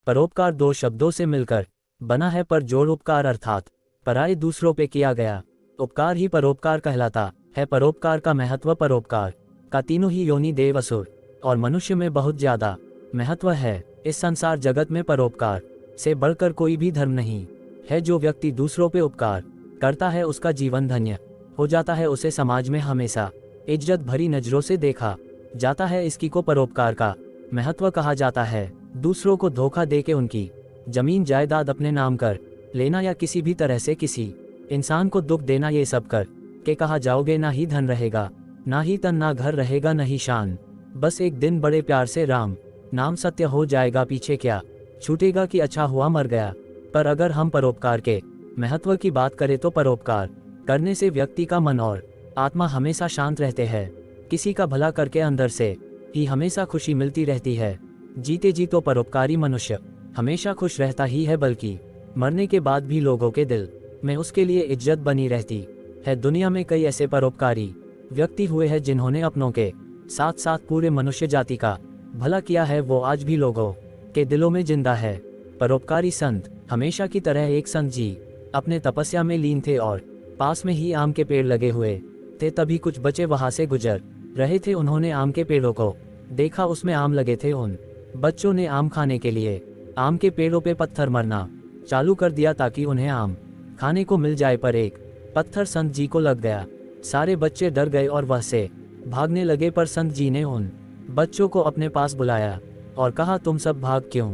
परोपकार दो शब्दों से मिलकर बना है, पर जोड़ उपकार अर्थात पराये दूसरों पे किया गया उपकार ही परोपकार कहलाता है। परोपकार का महत्व परोपकार का तीनों ही योनि देव, असुर और मनुष्य में बहुत ज्यादा महत्व है। इस संसार जगत में परोपकार से बढ़कर कोई भी धर्म नहीं है। जो व्यक्ति दूसरों पे उपकार करता है उसका जीवन धन्य हो जाता है। उसे समाज में हमेशा इज्जत भरी नजरों से देखा जाता है। इसकी को परोपकार का महत्व कहा जाता है। दूसरों को धोखा देके उनकी जमीन जायदाद अपने नाम कर लेना या किसी भी तरह से किसी इंसान को दुख देना, ये सब कर के कहा जाओगे ना ही धन रहेगा, ना ही तन, ना घर रहेगा, ना ही शान। बस एक दिन बड़े प्यार से राम नाम सत्य हो जाएगा। पीछे क्या छूटेगा कि अच्छा हुआ मर गया। पर अगर हम परोपकार के महत्व की बात करें तो परोपकार करने से व्यक्ति का मन और आत्मा हमेशा शांत रहते हैं। किसी का भला करके अंदर से ही हमेशा खुशी मिलती रहती है। जीते जी तो परोपकारी मनुष्य हमेशा खुश रहता ही है, बल्कि मरने के बाद भी लोगों के दिल में उसके लिए इज्जत बनी रहती है। दुनिया में कई ऐसे परोपकारी व्यक्ति हुए हैं जिन्होंने अपनों के साथ साथ पूरे मनुष्य जाति का भला किया है। वो आज भी लोगों के दिलों में जिंदा है। परोपकारी संत हमेशा की तरह एक संत जी अपने तपस्या में लीन थे और पास में ही आम के पेड़ लगे हुए थे। तभी कुछ बच्चे वहां से गुजर रहे थे। उन्होंने आम के पेड़ों को देखा, उसमें आम लगे थे। उन बच्चों ने आम खाने के लिए आम के पेड़ों पे पत्थर मारना चालू कर दिया ताकि उन्हें आम खाने को मिल जाए। पर एक पत्थर संत जी को लग गया। सारे बच्चे डर गए और वह से भागने लगे। पर संत जी ने उन बच्चों को अपने पास बुलाया और कहा, तुम सब भाग क्यों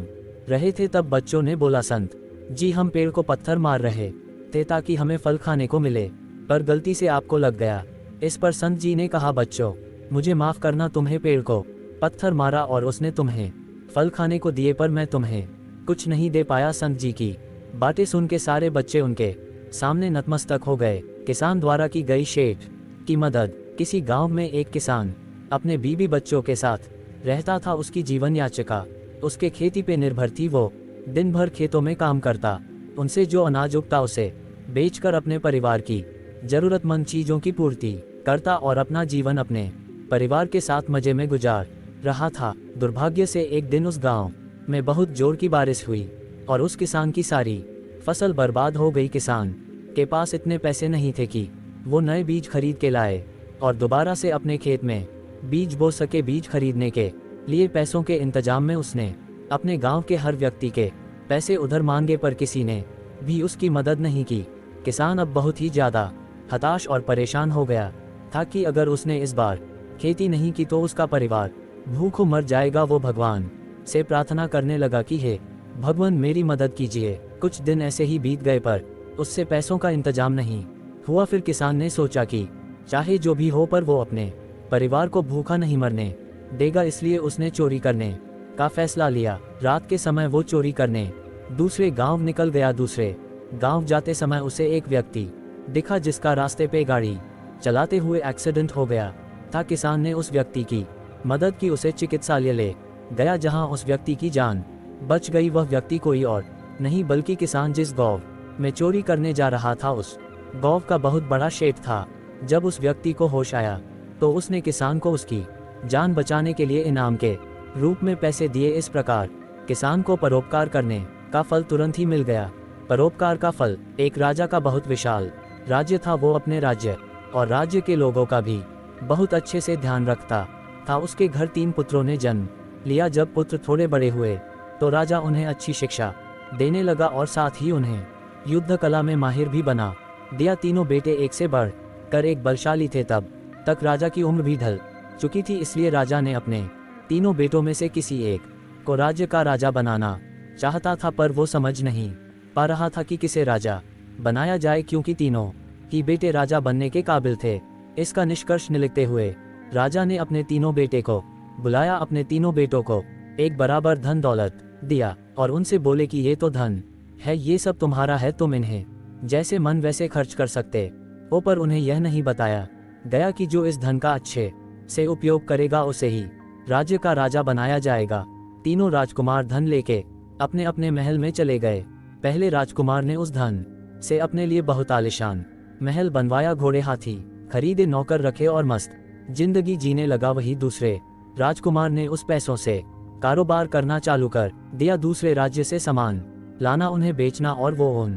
रहे थे? तब बच्चों ने बोला, संत जी हम पेड़ को पत्थर मार रहे थे ताकि हमें फल खाने को मिले, पर गलती से आपको लग गया। इस पर संत जी ने कहा, बच्चों मुझे माफ करना, तुम्हें पेड़ को पत्थर मारा और उसने तुम्हें फल खाने को दिए, पर मैं तुम्हें कुछ नहीं दे पाया। संत जी की बातें सुन के सारे बच्चे उनके सामने नतमस्तक हो गए। किसान द्वारा की गई शेठ की मदद। किसी गांव में एक किसान अपने बीवी बच्चों के साथ रहता था। उसकी जीवन याचिका उसके खेती पे निर्भर थी। वो दिन भर खेतों में काम करता, उनसे जो अनाज उगता उसे बेचकर अपने परिवार की जरूरतमंद चीजों की पूर्ति करता और अपना जीवन अपने परिवार के साथ मजे में गुजार रहा था। दुर्भाग्य से एक दिन उस गांव में बहुत जोर की बारिश हुई और उस किसान की सारी फसल बर्बाद हो गई। किसान के पास इतने पैसे नहीं थे कि वो नए बीज खरीद के लाए और दोबारा से अपने खेत में बीज बो सके। बीज खरीदने के लिए पैसों के इंतजाम में उसने अपने गांव के हर व्यक्ति के पैसे उधार मांगे, पर किसी ने भी उसकी मदद नहीं की। किसान अब बहुत ही ज्यादा हताश और परेशान हो गया था कि अगर उसने इस बार खेती नहीं की तो उसका परिवार भूखों मर जाएगा। वो भगवान से प्रार्थना करने लगा कि हे भगवान मेरी मदद कीजिए। कुछ दिन ऐसे ही बीत गए पर उससे पैसों का इंतजाम नहीं हुआ। फिर किसान ने सोचा कि चाहे जो भी हो पर वो अपने परिवार को भूखा नहीं मरने देगा, इसलिए उसने चोरी करने का फैसला लिया। रात के समय वो चोरी करने दूसरे गांव निकल गया। दूसरे गांव जाते समय उसे एक व्यक्ति दिखा जिसका रास्ते पे गाड़ी चलाते हुए एक्सीडेंट हो गया था। किसान ने उस व्यक्ति की मदद की, उसे चिकित्सालय ले गया जहां उस व्यक्ति की जान बच गई। वह व्यक्ति कोई और नहीं बल्कि किसान जिस गौ में चोरी करने जा रहा था उस गौ का बहुत बड़ा शेठ था। जब उस व्यक्ति को होश आया तो उसने किसान को उसकी जान बचाने के लिए इनाम के रूप में पैसे दिए। इस प्रकार किसान को परोपकार करने का फल तुरंत ही मिल गया। परोपकार का फल। एक राजा का बहुत विशाल राज्य था। वो अपने राज्य और राज्य के लोगों का भी बहुत अच्छे से ध्यान रखता था। उसके घर 3 पुत्रों ने जन्म लिया। जब पुत्र थोड़े बड़े हुए तो राजा उन्हें अच्छी शिक्षा देने लगा और साथ ही उन्हें युद्ध कला में माहिर भी बना दिया। तीनों बेटे एक से बढ़ कर एक बलशाली थे। तब तक राजा की उम्र भी ढल चुकी थी, इसलिए राजा ने अपने तीनों बेटों में से किसी एक को राज्य का राजा बनाना चाहता था, पर वो समझ नहीं पा रहा था कि किसे राजा बनाया जाए, क्योंकि तीनों ही बेटे राजा बनने के काबिल थे। इसका निष्कर्ष निकलते हुए राजा ने अपने तीनों बेटे को बुलाया। अपने तीनों बेटों को एक बराबर धन दौलत दिया और उनसे बोले कि ये तो धन है, ये सब तुम्हारा है, तुम इन्हें जैसे मन वैसे खर्च कर सकते हो। पर उन्हें यह नहीं बताया गया कि जो इस धन का अच्छे से उपयोग करेगा उसे ही राज्य का राजा बनाया जाएगा। तीनों राजकुमार धन लेके अपने अपने महल में चले गए। पहले राजकुमार ने उस धन से अपने लिए बहुत आलीशान महल बनवाया, घोड़े हाथी खरीदे, नौकर रखे और मस्त जिंदगी जीने लगा। वही दूसरे राजकुमार ने उस पैसों से कारोबार करना चालू कर दिया, दूसरे राज्य से सामान लाना, उन्हें बेचना और वो उन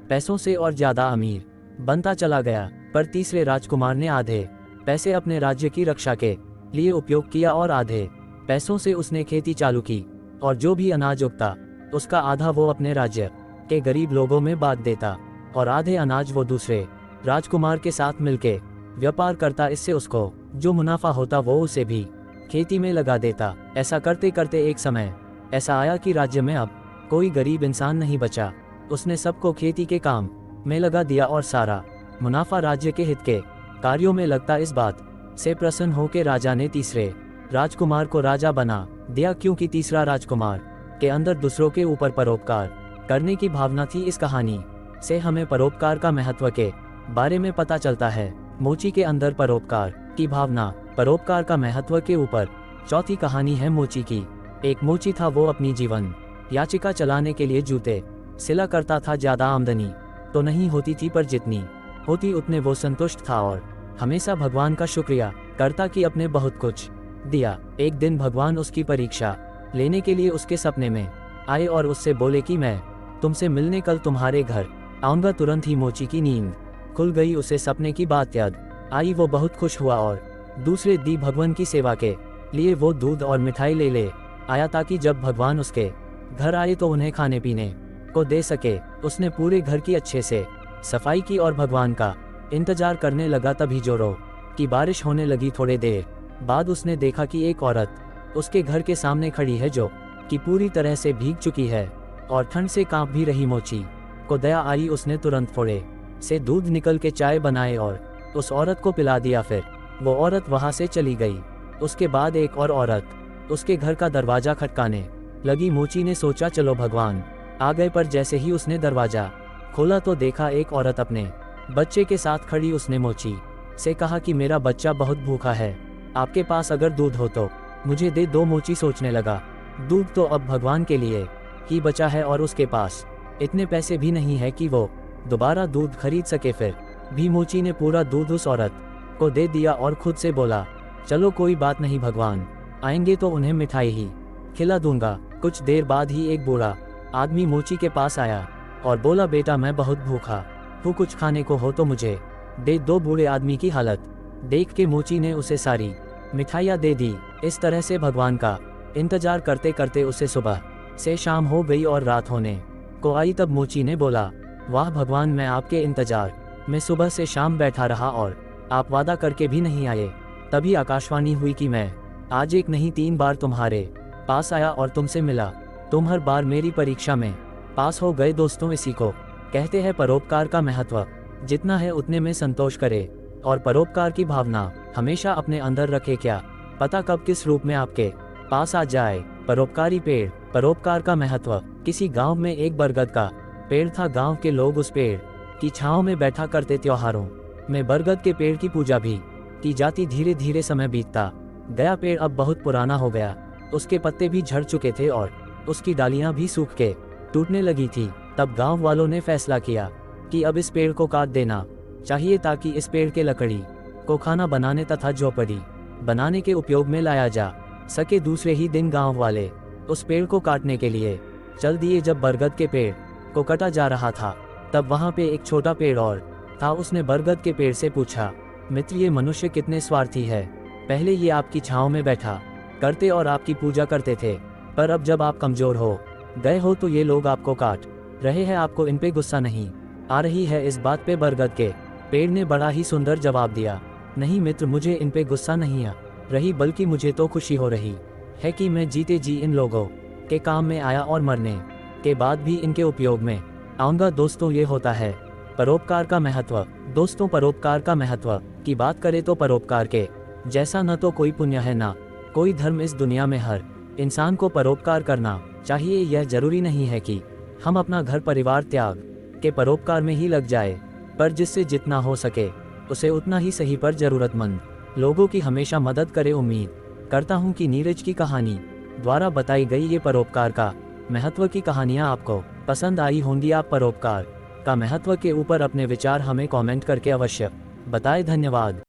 पैसों से और ज्यादा अमीर बनता चला गया। पर तीसरे राजकुमार ने आधे पैसे अपने राज्य की रक्षा के लिए उपयोग किया और आधे पैसों से उसने खेती चालू की, और जो भी अनाज उगता उसका आधा वो अपने राज्य के गरीब लोगों में बांट देता और आधे अनाज वो दूसरे राजकुमार के साथ मिलके व्यापार करता। इससे उसको जो मुनाफा होता वो उसे भी खेती में लगा देता। ऐसा करते करते एक समय ऐसा आया कि राज्य में अब कोई गरीब इंसान नहीं बचा। उसने सबको खेती के काम में लगा दिया और सारा मुनाफा राज्य के हित के कार्यों में लगता। इस बात से प्रसन्न होकर राजा ने तीसरे राजकुमार को राजा बना दिया, क्योंकि तीसरा राजकुमार के अंदर दूसरों के ऊपर परोपकार करने की भावना थी। इस कहानी से हमें परोपकार का महत्व के बारे में पता चलता है। मोची के अंदर परोपकार की भावना, परोपकार का महत्व के ऊपर चौथी कहानी है मोची की। एक मोची था, वो अपनी जीवन याचिका चलाने के लिए जूते सिला करता था। ज्यादा आमदनी तो नहीं होती थी, पर जितनी होती उतने वो संतुष्ट था और हमेशा भगवान का शुक्रिया करता कि अपने बहुत कुछ दिया। एक दिन भगवान उसकी परीक्षा लेने के लिए उसके सपने में आए और उससे बोले कि मैं तुमसे मिलने कल तुम्हारे घर आऊंगा। तुरंत ही मोची की नींद खुल गई, उसे सपने की बात याद आई। वो बहुत खुश हुआ और दूसरे दी भगवान की सेवा के लिए वो दूध और मिठाई ले आया, ताकि जब भगवान उसके घर आए तो उन्हें खाने पीने को दे सके। उसने पूरे घर की अच्छे से सफाई की और भगवान का इंतजार करने लगा। तभी जोरों की बारिश होने लगी। थोड़े देर बाद उसने देखा कि एक औरत उसके घर के सामने खड़ी है, जो कि पूरी तरह से भीग चुकी है और ठंड से कांप भी रही। मोची को दया आई, उसने तुरंत थोड़े से दूध निकल के चाय बनाए और उस औरत को पिला दिया। फिर वो औरत वहां से चली गई। उसके बाद एक और औरत उसके घर का दरवाजा खटकाने लगी। मोची ने सोचा चलो भगवान आ गए, पर जैसे ही उसने दरवाजा खोला तो देखा एक औरत अपने बच्चे के साथ खड़ी। उसने मोची से कहा कि मेरा बच्चा बहुत भूखा है, आपके पास अगर दूध हो तो मुझे दे दो। मोची सोचने लगा, दूध तो अब भगवान के लिए ही बचा है और उसके पास इतने पैसे भी नहीं है कि वो दोबारा दूध खरीद सके। फिर भी मोची ने पूरा दूध उस औरत को दे दिया और खुद से बोला, चलो कोई बात नहीं, भगवान आएंगे तो उन्हें मिठाई ही खिला दूंगा। कुछ देर बाद ही एक बूढ़ा आदमी मोची के पास आया और बोला, बेटा मैं बहुत भूखा हूँ, कुछ खाने को हो तो मुझे दे दो। बूढ़े आदमी की हालत देख के मोची ने उसे सारी मिठाइयाँ दे दी। इस तरह से भगवान का इंतजार करते करते उसे सुबह से शाम हो गई और रात होने को आई। तब मोची ने बोला, वाह भगवान, मैं आपके इंतजार में सुबह से शाम बैठा रहा और आप वादा करके भी नहीं आए। तभी आकाशवाणी हुई कि मैं आज एक नहीं 3 बार तुम्हारे पास आया और तुमसे मिला। तुम हर बार मेरी परीक्षा में पास हो गए। दोस्तों, इसी को कहते हैं परोपकार का महत्व। जितना है उतने में संतोष करे और परोपकार की भावना हमेशा अपने अंदर रखे। क्या पता कब किस रूप में आपके पास आ जाए। परोपकारी पेड़, परोपकार का महत्व। किसी गांव में एक बरगद का पेड़ था। गांव के लोग उस पेड़ की छांव में बैठा करते। त्योहारों में बरगद के पेड़ की पूजा भी की जाती। धीरे धीरे समय बीतता गया। पेड़ अब बहुत पुराना हो गया, उसके पत्ते भी झड़ चुके थे और उसकी डालियां भी सूख के टूटने लगी थी। तब गांव वालों ने फैसला किया कि अब इस पेड़ को काट देना चाहिए, ताकि इस पेड़ के लकड़ी को खाना बनाने तथा झोपड़ी बनाने के उपयोग में लाया जा सके। दूसरे ही दिन गांव वाले उस पेड़ को काटने के लिए चल दिए। जब बरगद के पेड़ को कटा जा रहा था, तब वहां पे एक छोटा पेड़ और था। उसने बरगद के पेड़ से पूछा, मित्र, ये मनुष्य कितने स्वार्थी है। पहले ये आपकी छांव में बैठा करते और आपकी पूजा करते थे, पर अब जब आप कमजोर हो गए हो तो ये लोग आपको काट रहे हैं। आपको इन पे गुस्सा नहीं आ रही है। इस बात पे बरगद के पेड़ ने बड़ा ही सुंदर जवाब दिया, नहीं मित्र, मुझे इन पे गुस्सा नहीं आ रही, बल्कि मुझे तो खुशी हो रही है कि मैं जीते जी इन लोगों के काम में आया और मरने के बाद भी इनके उपयोग में आऊंगा। दोस्तों, ये होता है परोपकार का महत्व। दोस्तों, परोपकार का महत्व की बात करें तो परोपकार के जैसा न तो कोई पुण्य है ना कोई धर्म। इस दुनिया में हर इंसान को परोपकार करना चाहिए। यह जरूरी नहीं है कि हम अपना घर परिवार त्याग के परोपकार में ही लग जाए, पर जिससे जितना हो सके उसे उतना ही सही। पर जरूरतमंद लोगों की हमेशा मदद करे। उम्मीद करता हूँ कि नीरज की कहानी द्वारा बताई गई ये परोपकार का महत्व की कहानियाँ आपको पसंद आई होंगी। आप परोपकार का महत्व के ऊपर अपने विचार हमें कमेंट करके अवश्य बताएं। धन्यवाद।